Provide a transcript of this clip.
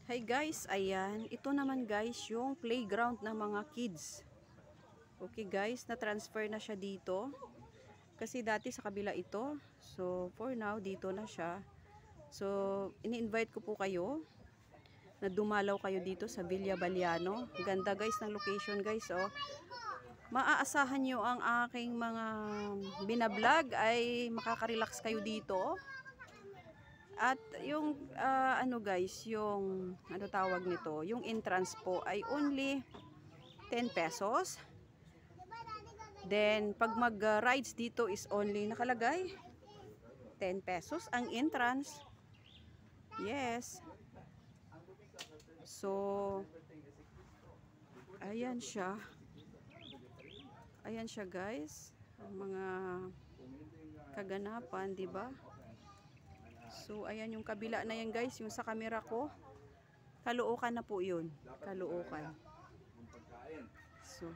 Hi guys, ayan. Ito naman guys yung playground ng mga kids. Okay guys, na-transfer na siya dito. Kasi dati sa kabila ito. So for now, dito na siya. So ini-invite ko po kayo na dumalaw kayo dito sa Villa Baliano. Ganda guys ng location guys. Oh. Maaasahan nyo ang aking mga binablog ay makaka-relax kayo dito. At yung ano guys, yung ano tawag nito, yung entrance po ay only 10 pesos. Then pag mag-rides dito is only nakalagay 10 pesos ang entrance. Yes. So ayan siya. Ayan siya guys. Ang mga kaganapan, 'di ba? So, ayan yung kabila na yan guys, yung sa camera ko. Caloocan na po yun. Caloocan. So,